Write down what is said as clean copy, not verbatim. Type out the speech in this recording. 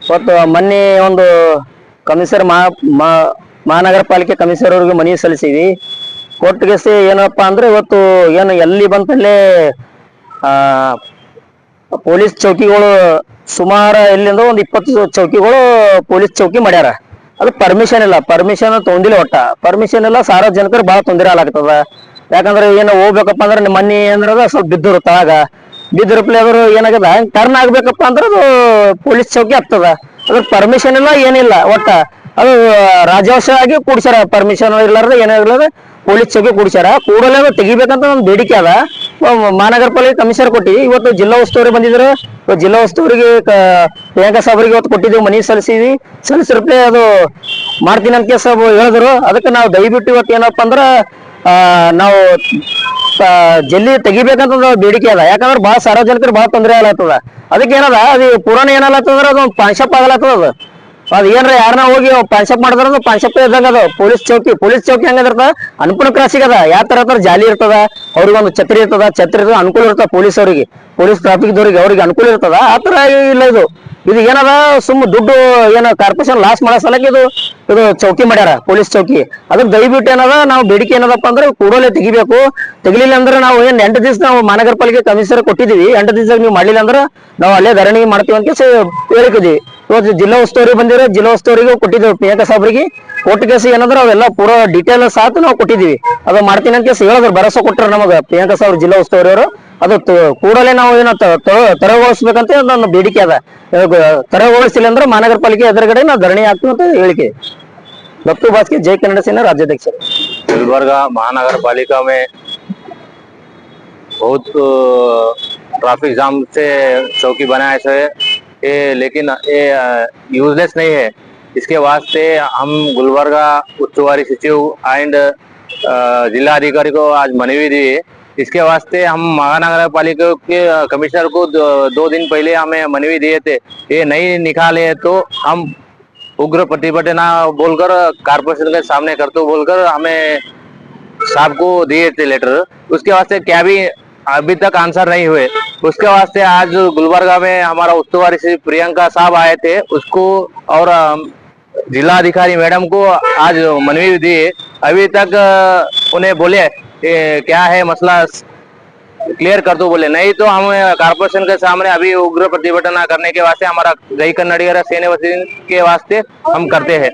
ಇವತ್ತು ಮೊನ್ನೆ ಒಂದು ಕಮಿಷನರ್ ಮಹಾನಗರ ಪಾಲಿಕೆ ಕಮಿಷನರ್ ಅವ್ರಿಗೆ ಮನವಿ ಸಲ್ಲಿಸಿವಿ. ಕೊಟ್ಟಿಗೆಸಿ ಏನಪ್ಪಾ ಅಂದ್ರೆ ಇವತ್ತು ಏನು ಎಲ್ಲಿ ಬಂತಲ್ಲೇ ಪೊಲೀಸ್ ಚೌಕಿಗಳು ಸುಮಾರು ಎಲ್ಲಿಂದ ಒಂದು 20 ಚೌಕಿಗಳು ಪೊಲೀಸ್ ಚೌಕಿ ಮಾಡ್ಯಾರ. ಅದು ಪರ್ಮಿಷನ್ ಇಲ್ಲ, ಪರ್ಮಿಷನ್ ತೊಂದಿಲ್ಲ. ಒಟ್ಟ ಪರ್ಮಿಷನ್ ಇಲ್ಲ, ಸಾರ್ವಜನಿಕರು ಬಹಳ ತೊಂದರೆ ಆಗ್ತದ. ಯಾಕಂದ್ರೆ ಏನು ಹೋಗ್ಬೇಕಪ್ಪ ಅಂದ್ರೆ ಮನಿ ಅಂದ್ರ ಸ್ವಲ್ಪ ಬಿದ್ದಿರುತ್ತ, ಆಗ ಬಿದ್ದಿರಪ್ಲೆ ಅದ್ರ ಏನಾಗದ ಟರ್ನ್ ಆಗ್ಬೇಕಪ್ಪ ಅಂದ್ರೆ ಅದು ಪೊಲೀಸ್ ಚೌಕಿ ಆಗ್ತದ. ಅದ್ರ ಪರ್ಮಿಷನ್ ಇಲ್ಲ, ಏನಿಲ್ಲ. ಒಟ್ಟ ಅದು ರಾಜವಶವಾಗಿ ಕೂಡ್ಸ್ಯಾರ, ಪರ್ಮಿಷನ್ ಇರ್ಲಾರ್ದ ಏನಾಗಿರ್ಲಾರ್ದ ಪೊಲೀಸ್ ಚೌಕಿ ಕೂಡ್ಸ್ಯಾರ. ಕೂಡಲೇ ಅದು ತೆಗಿಬೇಕಂತ ಒಂದು ಬೇಡಿಕೆ ಅದ. ಮಹಾನಗರ ಪಾಲಿಕೆ ಕಮಿಷನರ್ ಕೊಟ್ಟಿವಿ. ಇವತ್ತು ಜಿಲ್ಲಾ ಉಸ್ತುವಾರಿ ಬಂದಿದ್ರು, ಜಿಲ್ಲಾ ಉಸ್ತುವಾರಿಗೆ ಪ್ರಿಯಾಂಕಾ ಸಾಬ್ರಿಗೆ ಇವತ್ತು ಕೊಟ್ಟಿದ್ದೀವಿ, ಮನವಿ ಸಲ್ಲಿಸಿದ್ವಿ. ಸಲ್ಲಿಸಿರ್ಪ್ಲೆ ಅದು ಮಾಡ್ತೀನಿ ಅಂತ ಕೇಸ ಹೇಳಿದ್ರು. ಅದಕ್ಕೆ ನಾವು ದಯವಿಟ್ಟು ಇವತ್ತು ಏನಪ್ಪಾ ಅಂದ್ರ ನಾವು ಜಲ್ದಿ ತೆಗಿಬೇಕಂತ ಬೇಡಿಕೆ ಅದ. ಯಾಕಂದ್ರೆ ಬಹಳ ಸಾರ್ವಜನಿಕರು ಬಹಳ ತೊಂದರೆ ಆಗ್ಲತ್ತದ. ಅದಕ್ಕೆ ಏನದ ಅದು ಪುರಾಣ ಏನಾಗ್ಲತ್ತಂದ್ರ ಅದು ಪಾನ್ಶಾಪ್ ಆಗ್ಲತ್ತದ. ಅದ್ ಏನ್ರ ಯಾರನ್ನ ಹೋಗಿ ಪಾನ್ಶಾಪ್ ಮಾಡಿದ್ರ ಅದು ಪಾನ್ಶಾಪ್ ಇದ್ದಂಗ ಅದು ಪೊಲೀಸ್ ಚೌಕಿ ಹೆಂಗದಿರ್ತದ ಅನುಕೂಲ ಕ್ರಾಸಿಗೆ ಅದ. ಯಾವ ತರ ಜಾಲಿ ಇರ್ತದ, ಅವ್ರಿಗೆ ಒಂದು ಛತ್ರಿ ಇರ್ತದ, ಅನುಕೂಲ ಇರ್ತದ ಪೊಲೀಸ್ ಅವರಿಗೆ, ಪೊಲೀಸ್ ಟ್ರಾಫಿಕ್ ದವ್ರಿಗೆ ಅವ್ರಿಗೆ ಅನುಕೂಲ ಇರ್ತದ. ಆ ತರ ಇಲ್ಲ. ಇದು ಏನದ ಸುಮ್ಮ ದುಡ್ಡು ಏನ ಕಾರ್ಪೊರೇಷನ್ ಲಾಸ್ ಮಾಡೋ ಸಲಕ್ಕೆ ಇದು ಚೌಕಿ ಮಾಡ್ಯಾರ, ಪೊಲೀಸ್ ಚೌಕಿ. ಅದ್ರ ದಯವಿಟ್ಟು ಏನದ ನಾವು ಬೇಡಿಕೆ ಏನದಪ್ಪ ಅಂದ್ರೆ ಕೂಡಲೇ ತೆಗಿಬೇಕು. ತೆಗಿಲಿಲ್ಲ ಅಂದ್ರೆ ನಾವು 8 ದಿವಸ ನಾವು ಮಹಾನಗರ ಪಾಲಿಕೆ ಕಮಿಷನರ್ ಕೊಟ್ಟಿದೀವಿ. 8 ದಿವಸ ನೀವು ಮಾಡ್ಲಿಲ್ಲ ಅಂದ್ರೆ ನಾವು ಅಲ್ಲೇ ಧರಣಿ ಮಾಡ್ತೀವಿ ಅಂತ ಹೇಳಿದ್ವಿ. ಇವತ್ತು ಜಿಲ್ಲಾ ಉಸ್ತುವಾರಿ ಬಂದಿರೋ, ಜಿಲ್ಲಾ ಉಸ್ತುವಾರಿಗೂ ಕೊಟ್ಟಿದ್ದೇವೆ, ಪ್ರಿಯಾಂಕಾ ಸಾಬ್ರಿಗೆ ಕೊಟ್ಟ ಕೇಸ ಏನಂದ್ರೆ ಅವೆಲ್ಲ ಪೂರಾ ಡೀಟೇಲ್ ಸಾತ್ ನಾವು ಕೊಟ್ಟಿದೀವಿ. ಅದು ಮಾಡ್ತೀನಿ ಅಂತ ಕೇಸ ಹೇಳಿದ್ರು, ಭರವಸೆ ಕೊಟ್ಟರು ನಮಗೆ ಪ್ರಿಯಾಂಕಾ ಸಾಬ್ರು, ಜಿಲ್ಲಾ ಉಸ್ತುವಾರಿ ಅವರು. ಅದು ಕೂಡಲೇ ನಾವು ಏನೋ ತೆರವುಗೊಳಿಸ್ಬೇಕಂತ ನನ್ನ ಬೇಡಿಕೆ ಅದ. ತೆರವುಗೊಳಿಸಿಲ್ಲ ಅಂದ್ರೆ ಮಹಾನಗರ ಪಾಲಿಕೆ ಎದುರುಗಡೆ ನಾವು ಧರಣಿ ಹಾಕ್ತೀವಿ ಅಂತ ಹೇಳಿಕೆ. दत्तू बास्के जय कन्नड़ सेना राज्याध्यक्ष। गुलबर्गा महानगर पालिका में बहुत ट्रैफिक जाम से चौकी बनाए से ये, लेकिन ये यूजलेस नहीं है। इसके वास्ते हम गुलबर्गा उस्तुवारी सचिव एंड जिला अधिकारी को आज मनवी दी। इसके वास्ते हम महानगर पालिका के कमिश्नर को 2 दिन पहले हमें मनवी दिए थे। ये नहीं निकाले तो हम उग्र प्रतिभटना बोलकर कारपोरेशन के सामने करते बोलकर हमें साहब को दिए थे लेटर। उसके वास्ते क्या भी अभी तक आंसर नहीं हुए। उसके वास्ते आज गुलबर्गा में हमारा उस्तुवारी से प्रियंका साहब आए थे, उसको और जिला अधिकारी मैडम को आज मनवी दिए। अभी तक उन्हें बोले क्या है मसला क्लियर कर दो बोले, नहीं तो हम कारपोरेशन के सामने अभी उग्र प्रतिभटना करने के वास्ते हमारा जय कन्नड़ सेना के वास्ते हम करते हैं।